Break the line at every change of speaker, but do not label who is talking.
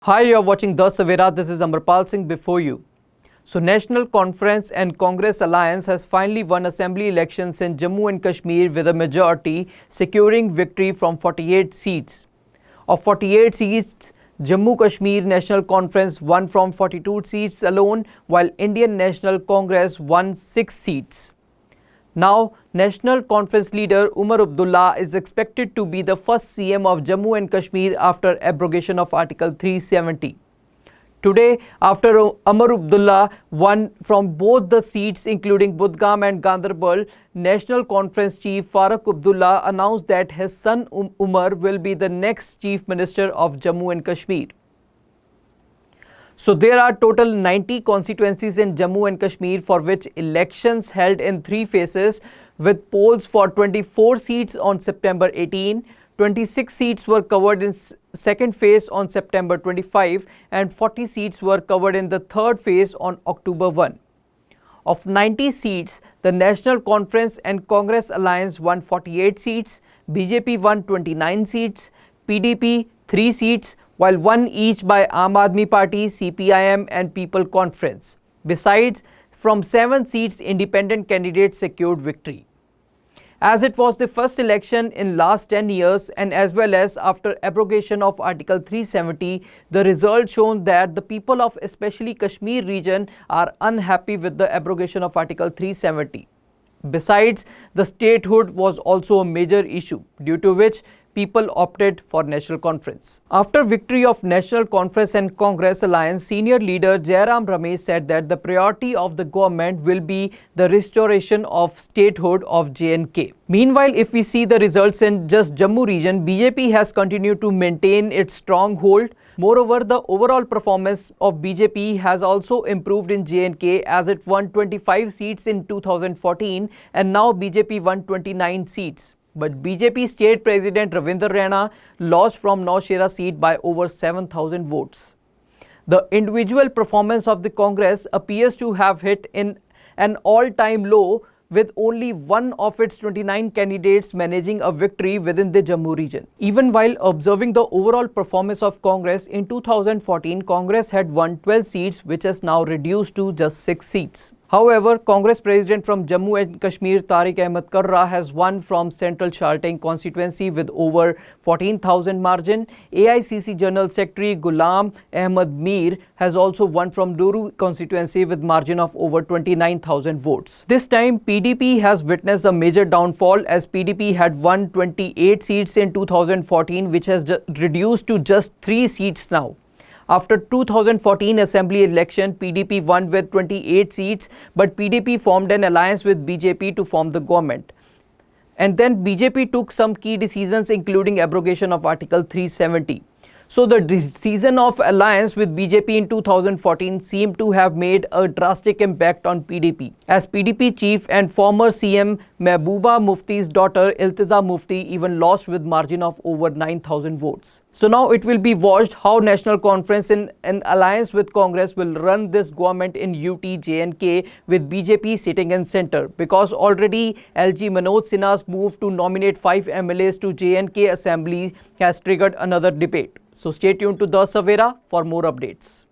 Hi, you're watching The Savera. This is Amarpal Singh before you. So, National Conference and Congress Alliance has finally won assembly elections in Jammu and Kashmir with a majority, securing victory from 48 seats. Of 48 seats, Jammu Kashmir National Conference won from 42 seats alone, while Indian National Congress won 6 seats. Now, National Conference leader Umar Abdullah is expected to be the first CM of Jammu and Kashmir after abrogation of Article 370. Today, after Umar Abdullah won from both the seats including Budgam and Gandarbal, National Conference Chief Farooq Abdullah announced that his son Umar will be the next Chief Minister of Jammu and Kashmir. So there are total 90 constituencies in Jammu and Kashmir for which elections held in 3 phases, with polls for 24 seats on September 18, 26 seats were covered in second phase on September 25 and 40 seats were covered in the third phase on October 1. Of 90 seats, the National Conference and Congress Alliance won 48 seats, BJP won 29 seats, PDP 3 seats, while one each by Aam Aadmi Party, CPIM and People Conference. Besides, from 7 seats, independent candidates secured victory. As it was the first election in last 10 years and as well as after abrogation of Article 370, the results shown that the people of especially Kashmir region are unhappy with the abrogation of Article 370. Besides, the statehood was also a major issue, due to which people opted for National Conference. After victory of National Conference and Congress Alliance, senior leader Jairam Ramesh said that the priority of the government will be the restoration of statehood of J&K. Meanwhile, if we see the results in just Jammu region, BJP has continued to maintain its stronghold. Moreover, the overall performance of BJP has also improved in J&K as it won 25 seats in 2014 and now BJP won 29 seats. But BJP State President Ravinder Raina lost from Naushera seat by over 7,000 votes. The individual performance of the Congress appears to have hit in an all-time low, with only one of its 29 candidates managing a victory within the Jammu region. Even while observing the overall performance of Congress, in 2014, Congress had won 12 seats, which has now reduced to just 6 seats. However, Congress President from Jammu and Kashmir Tariq Ahmed Karra has won from Central Charting constituency with over 14,000 margin. AICC General Secretary Ghulam Ahmed Mir has also won from Duru constituency with margin of over 29,000 votes. This time, PDP has witnessed a major downfall as PDP had won 28 seats in 2014, which has reduced to just 3 seats now. After 2014 assembly election, PDP won with 28 seats, but PDP formed an alliance with BJP to form the government. And then BJP took some key decisions including abrogation of Article 370. So the decision of alliance with BJP in 2014 seemed to have made a drastic impact on PDP, as PDP chief and former CM Mehbooba Mufti's daughter Iltiza Mufti even lost with margin of over 9,000 votes. So now it will be watched how National Conference in an alliance with Congress will run this government in UT J&K with BJP sitting in center, because already LG Manoj Sinha's move to nominate 5 MLAs to J&K Assembly has triggered another debate. So stay tuned to The Savera for more updates.